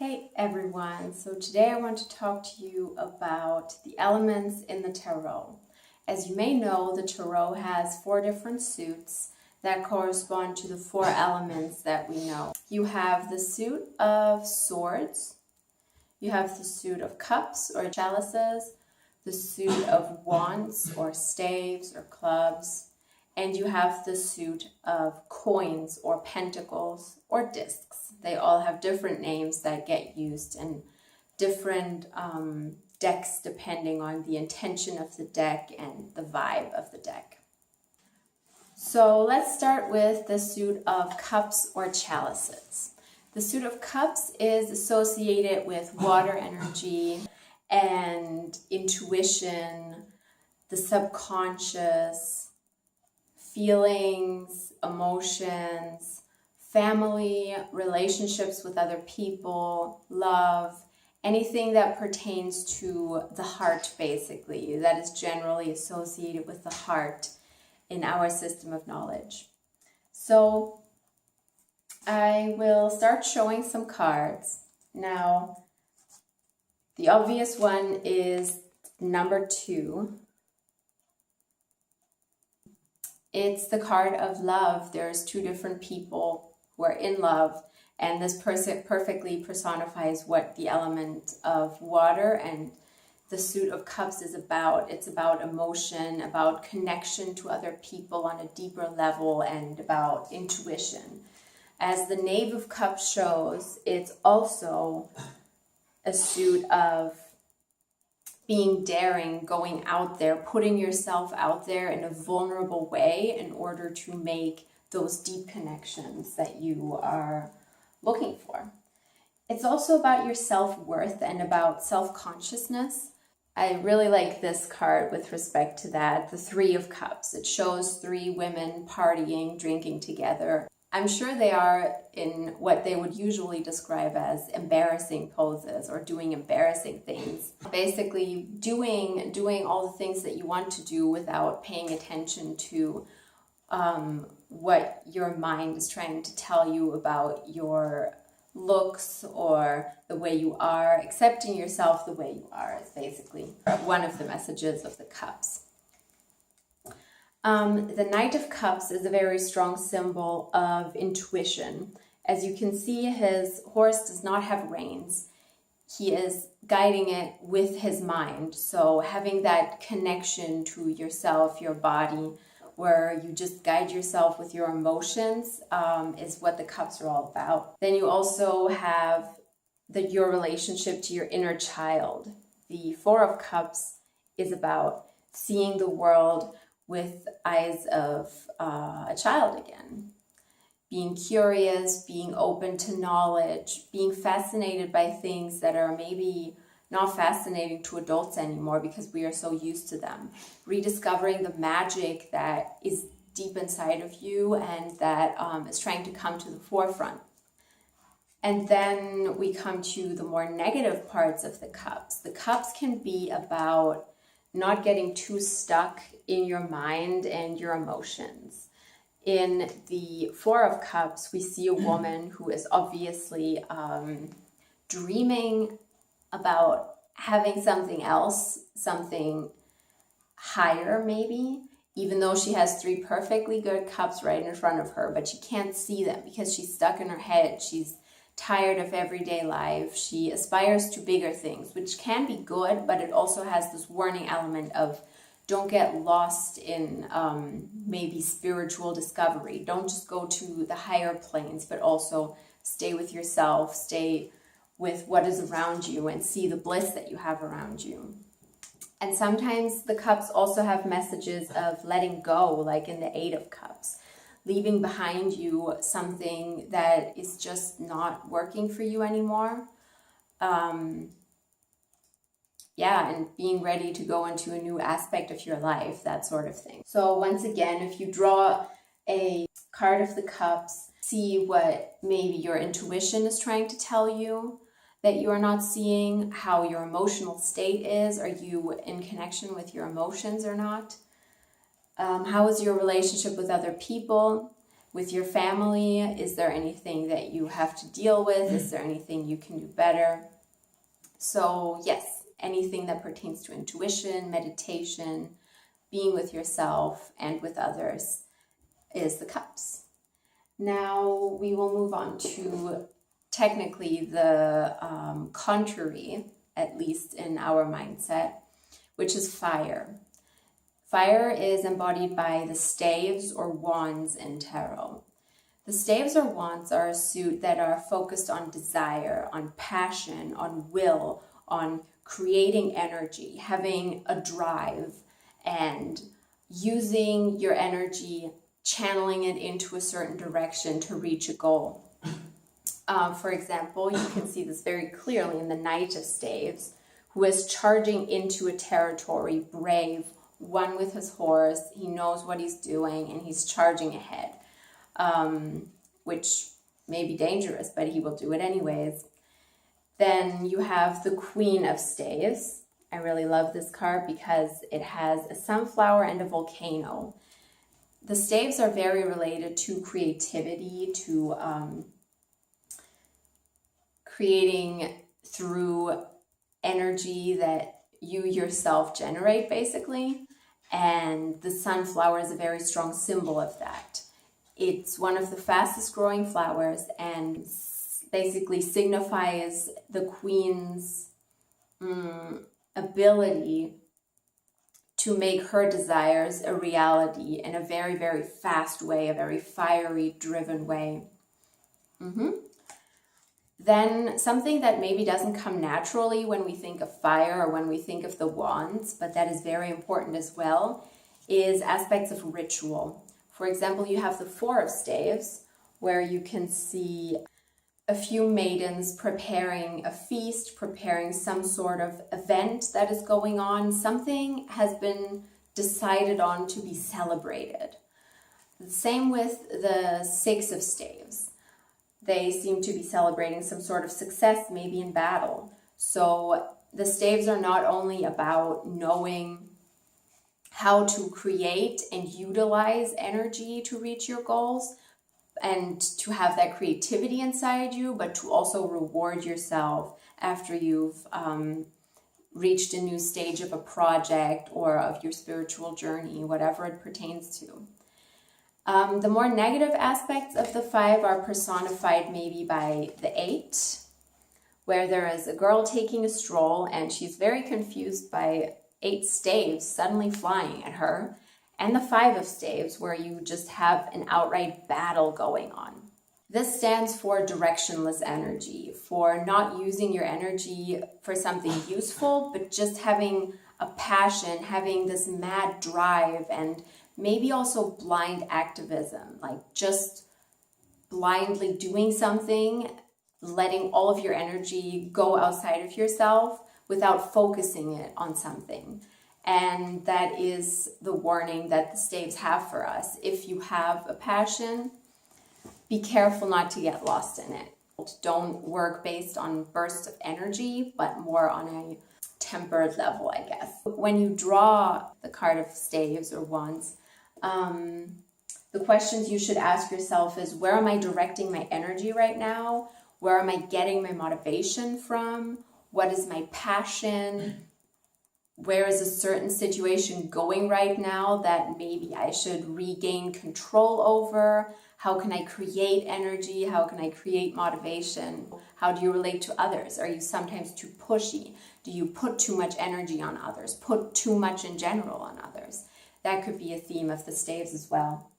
Hey everyone, so today I want to talk to you about the elements in the tarot. As you may know, the tarot has 4 different suits that correspond to the 4 elements that we know. You have the suit of swords, you have the suit of cups or chalices, the suit of wands or staves or clubs, and you have the suit of coins or pentacles or discs. They all have different names that get used in different decks depending on the intention of the deck and the vibe of the deck. So let's start with the suit of cups or chalices. The suit of cups is associated with water energy and intuition, the subconscious, feelings, emotions, family, relationships with other people, love, anything that pertains to the heart, basically, that is generally associated with the heart in our system of knowledge. So I will start showing some cards. Now, the obvious one is number 2. It's the card of love. There's 2 different people who are in love, and this person perfectly personifies what the element of water and the suit of cups is about. It's about emotion, about connection to other people on a deeper level, and about intuition. As the Knave of Cups shows, it's also a suit of being daring, going out there, putting yourself out there in a vulnerable way in order to make those deep connections that you are looking for. It's also about your self-worth and about self-consciousness. I really like this card with respect to that, the 3 of Cups. It shows 3 women partying, drinking together. I'm sure they are in what they would usually describe as embarrassing poses or doing embarrassing things. Basically doing all the things that you want to do without paying attention to what your mind is trying to tell you about your looks or the way you are. Accepting yourself the way you are is basically one of the messages of the Cups. The Knight of Cups is a very strong symbol of intuition. As you can see, his horse does not have reins. He is guiding it with his mind. So having that connection to yourself, your body, where you just guide yourself with your emotions is what the Cups are all about. Then you also have your relationship to your inner child. The 4 of Cups is about seeing the world with eyes of a child again. Being curious, being open to knowledge, being fascinated by things that are maybe not fascinating to adults anymore because we are so used to them. Rediscovering the magic that is deep inside of you and that is trying to come to the forefront. And then we come to the more negative parts of the Cups. The Cups can be about not getting too stuck in your mind and your emotions. In the 4 of Cups, we see a woman who is obviously dreaming about having something else, something higher maybe, even though she has 3 perfectly good cups right in front of her, but she can't see them because she's stuck in her head. She's tired of everyday life. She aspires to bigger things, which can be good, but it also has this warning element of don't get lost in maybe spiritual discovery. Don't just go to the higher planes, but also stay with yourself, stay with what is around you and see the bliss that you have around you. And sometimes the Cups also have messages of letting go, like in the 8 of Cups. Leaving behind you something that is just not working for you anymore. And being ready to go into a new aspect of your life, that sort of thing. So once again, if you draw a card of the Cups, see what maybe your intuition is trying to tell you that you are not seeing, how your emotional state is. Are you in connection with your emotions or not? How is your relationship with other people? With your family, is there anything that you have to deal with? Is there anything you can do better? So yes, anything that pertains to intuition, meditation, being with yourself and with others is the cups. Now we will move on to technically the contrary, at least in our mindset, which is fire. Fire is embodied by the staves or wands in tarot. The staves or wands are a suit that are focused on desire, on passion, on will, on creating energy, having a drive, and using your energy, channeling it into a certain direction to reach a goal. For example, you can see this very clearly in the Knight of Staves, who is charging into a territory, brave, one with his horse. He knows what he's doing and he's charging ahead, which may be dangerous, but he will do it anyways. Then you have the Queen of Staves. I really love this card because it has a sunflower and a volcano. The staves are very related to creativity, to creating through energy that you yourself generate, basically. And the sunflower is a very strong symbol of that. It's one of the fastest growing flowers and basically signifies the queen's ability to make her desires a reality in a very, very fast way, a very fiery, driven way. Then something that maybe doesn't come naturally when we think of fire or when we think of the wands, but that is very important as well, is aspects of ritual. For example, you have the Four of Staves, where you can see a few maidens preparing a feast, preparing some sort of event that is going on. Something has been decided on to be celebrated. The same with the Six of Staves. They seem to be celebrating some sort of success, maybe in battle. So the staves are not only about knowing how to create and utilize energy to reach your goals and to have that creativity inside you, but to also reward yourself after you've reached a new stage of a project or of your spiritual journey, whatever it pertains to. The more negative aspects of the five are personified maybe by the Eight, where there is a girl taking a stroll and she's very confused by 8 staves suddenly flying at her, and the Five of Staves, where you just have an outright battle going on. This stands for directionless energy, for not using your energy for something useful, but just having a passion, having this mad drive, and maybe also blind activism, like just blindly doing something, letting all of your energy go outside of yourself without focusing it on something. And that is the warning that the staves have for us. If you have a passion, be careful not to get lost in it. Don't work based on bursts of energy, but more on a tempered level, I guess. When you draw the card of staves or wands, the questions you should ask yourself is, where am I directing my energy right now? Where am I getting my motivation from? What is my passion? Where is a certain situation going right now that maybe I should regain control over? How can I create energy? How can I create motivation? How do you relate to others? Are you sometimes too pushy? Do you put too much energy on others? Put too much in general on others? That could be a theme of the staves as well.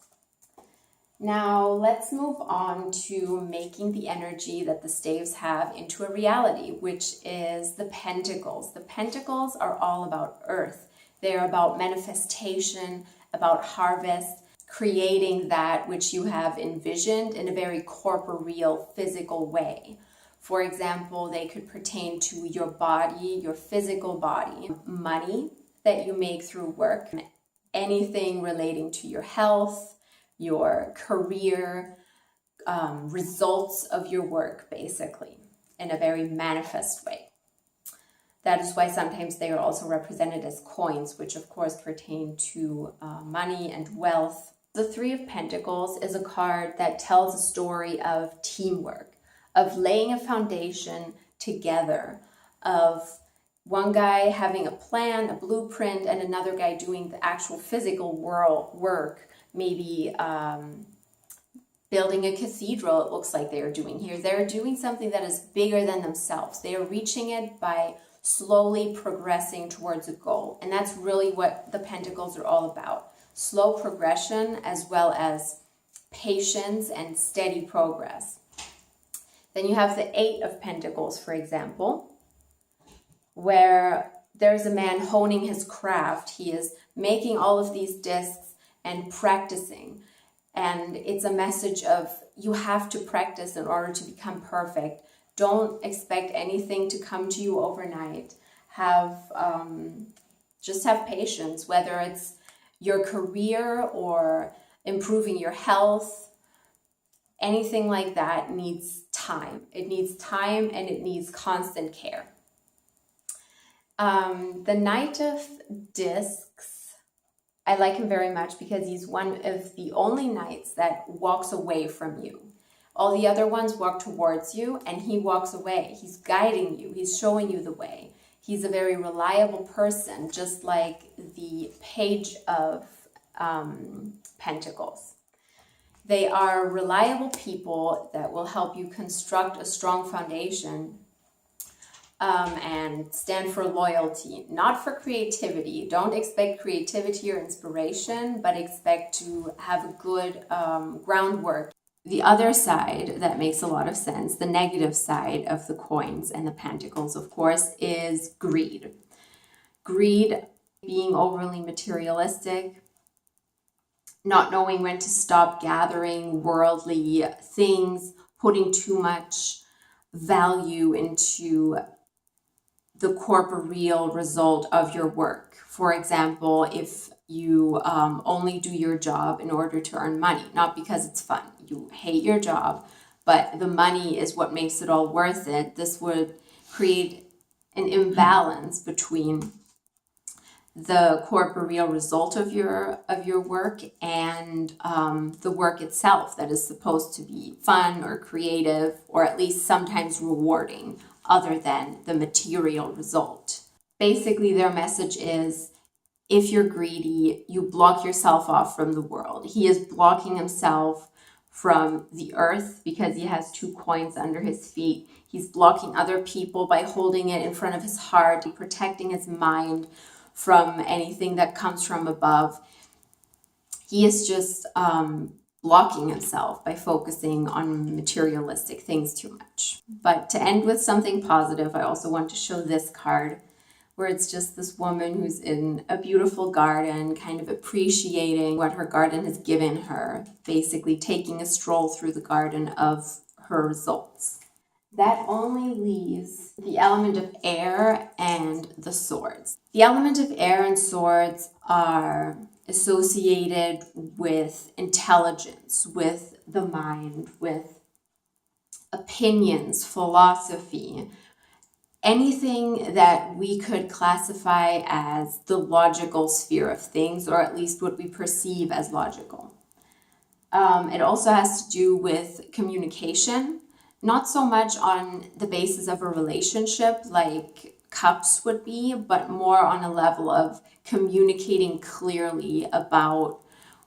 Now let's move on to making the energy that the staves have into a reality, which is the pentacles. The pentacles are all about earth. They're about manifestation, about harvest, creating that which you have envisioned in a very corporeal, physical way. For example, they could pertain to your body, your physical body, money that you make through work, anything relating to your health, your career, results of your work, basically, in a very manifest way. That is why sometimes they are also represented as coins, which of course pertain to money and wealth. The Three of Pentacles is a card that tells a story of teamwork, of laying a foundation together, of one guy having a plan, a blueprint, and another guy doing the actual physical work, maybe building a cathedral, it looks like they are doing here. They're doing something that is bigger than themselves. They are reaching it by slowly progressing towards a goal. And that's really what the Pentacles are all about. Slow progression as well as patience and steady progress. Then you have the Eight of Pentacles, for example, where there's a man honing his craft. He is making all of these discs and practicing. And it's a message of you have to practice in order to become perfect. Don't expect anything to come to you overnight. Just have patience, whether it's your career or improving your health. Anything like that needs time. It needs time and it needs constant care. The Knight of Discs, I like him very much because he's one of the only knights that walks away from you. All the other ones walk towards you and he walks away. He's guiding you. He's showing you the way. He's a very reliable person, just like the Page of Pentacles. They are reliable people that will help you construct a strong foundation and stand for loyalty, not for creativity. Don't expect creativity or inspiration, but expect to have a good groundwork. The other side that makes a lot of sense, the negative side of the coins and the pentacles, of course, is greed. Greed, being overly materialistic, not knowing when to stop gathering worldly things, putting too much value into the corporeal result of your work. For example, if you only do your job in order to earn money, not because it's fun. You hate your job, but the money is what makes it all worth it. This would create an imbalance between the corporeal result of your work and the work itself that is supposed to be fun or creative or at least sometimes rewarding other than the material result. Basically, their message is, if you're greedy, you block yourself off from the world. He is blocking himself from the earth because he has two coins under his feet. He's blocking other people by holding it in front of his heart, protecting his mind from anything that comes from above. He is just blocking himself by focusing on materialistic things too much. But to end with something positive, I also want to show this card where it's just this woman who's in a beautiful garden, kind of appreciating what her garden has given her, basically taking a stroll through the garden of her results. That only leaves the element of air and the swords. The element of air and swords are associated with intelligence, with the mind, with opinions, philosophy, anything that we could classify as the logical sphere of things, or at least what we perceive as logical. It also has to do with communication, not so much on the basis of a relationship like cups would be, but more on a level of communicating clearly about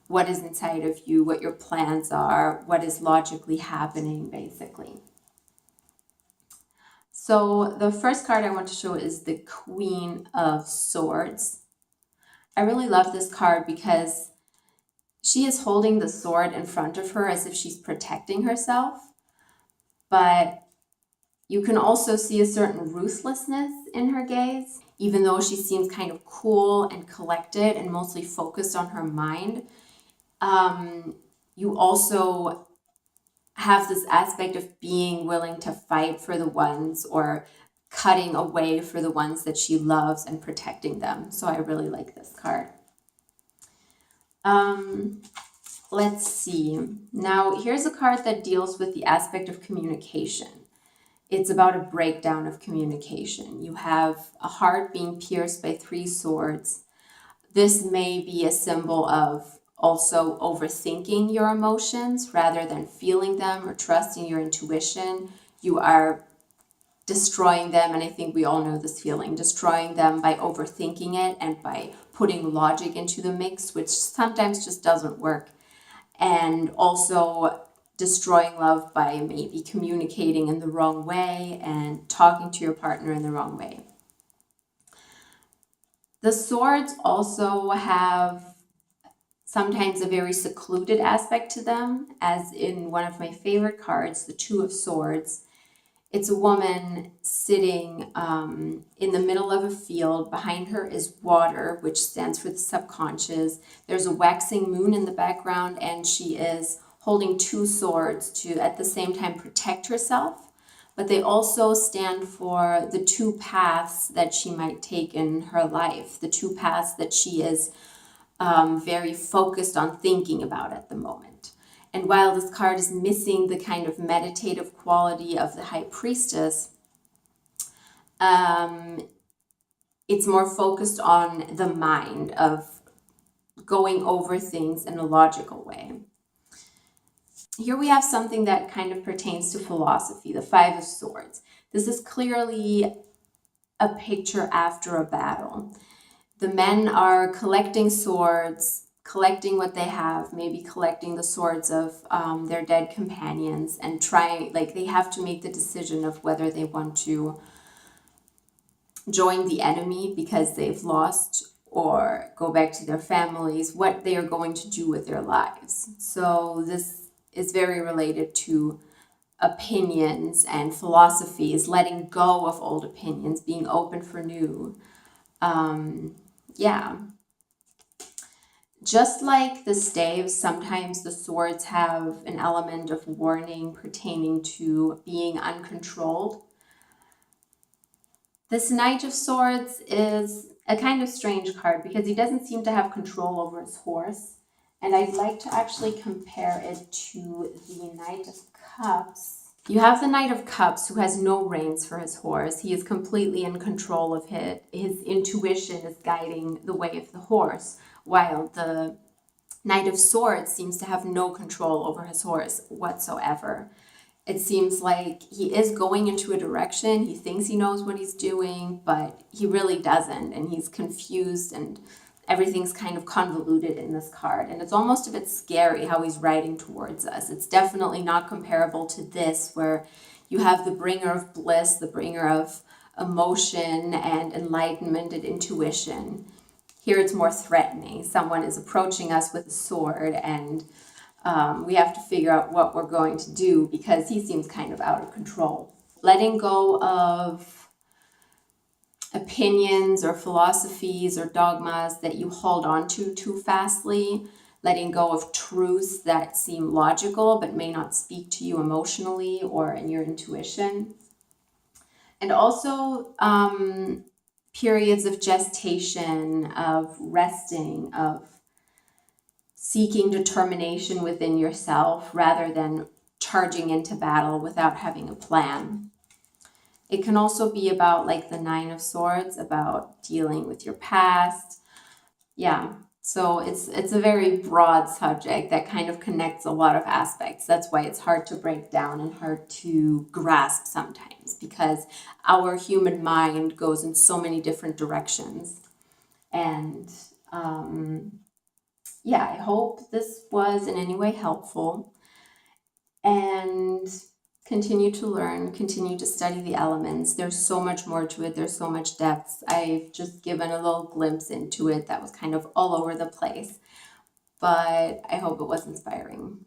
what is inside of you, what your plans are, what is logically happening, basically. So the first card I want to show is the Queen of Swords. I really love this card because she is holding the sword in front of her as if she's protecting herself, but you can also see a certain ruthlessness in her gaze. Even though she seems kind of cool and collected and mostly focused on her mind, you also have this aspect of being willing to fight for the ones or cutting away for the ones that she loves and protecting them. So I really like this card. Let's see. Now, here's a card that deals with the aspect of communication. It's about a breakdown of communication. You have a heart being pierced by three swords. This may be a symbol of also overthinking your emotions rather than feeling them or trusting your intuition. You are destroying them, and I think we all know this feeling, destroying them by overthinking it and by putting logic into the mix, which sometimes just doesn't work. And also destroying love by maybe communicating in the wrong way and talking to your partner in the wrong way. The swords also have sometimes a very secluded aspect to them, as in one of my favorite cards, the Two of Swords. It's a woman sitting in the middle of a field. Behind her is water, which stands for the subconscious. There's a waxing moon in the background, and she is holding two swords to, at the same time, protect herself. But they also stand for the two paths that she might take in her life, the two paths that she is very focused on thinking about at the moment. And while this card is missing the kind of meditative quality of the High Priestess, it's more focused on the mind, of going over things in a logical way. Here we have something that kind of pertains to philosophy, the Five of Swords. This is clearly a picture after a battle. The men are collecting swords, collecting what they have, maybe collecting the swords of their dead companions, and trying, like, they have to make the decision of whether they want to join the enemy because they've lost, or go back to their families, what they are going to do with their lives. So this is very related to opinions and philosophies, letting go of old opinions, being open for new. Yeah. Just like the staves, sometimes the swords have an element of warning pertaining to being uncontrolled. This Knight of Swords is a kind of strange card because he doesn't seem to have control over his horse. And I'd like to actually compare it to the Knight of Cups. You have the Knight of Cups, who has no reins for his horse. He is completely in control of it. His intuition is guiding the way of the horse, while the Knight of Swords seems to have no control over his horse whatsoever. It seems like he is going into a direction. He thinks he knows what he's doing, but he really doesn't, and he's confused, and everything's kind of convoluted in this card. And it's almost a bit scary how he's riding towards us. It's definitely not comparable to this, where you have the bringer of bliss, the bringer of emotion and enlightenment and intuition. Here it's more threatening. Someone is approaching us with a sword, and we have to figure out what we're going to do because he seems kind of out of control. Letting go of opinions or philosophies or dogmas that you hold on to too fastly, letting go of truths that seem logical but may not speak to you emotionally or in your intuition. And also periods of gestation, of resting, of seeking determination within yourself rather than charging into battle without having a plan. It can also be about, like the Nine of Swords, about dealing with your past. Yeah, so it's a very broad subject that kind of connects a lot of aspects. That's why it's hard to break down and hard to grasp sometimes, because our human mind goes in so many different directions. And yeah, I hope this was in any way helpful. And continue to learn, continue to study the elements. There's so much more to it. There's so much depth. I've just given a little glimpse into it that was kind of all over the place, but I hope it was inspiring.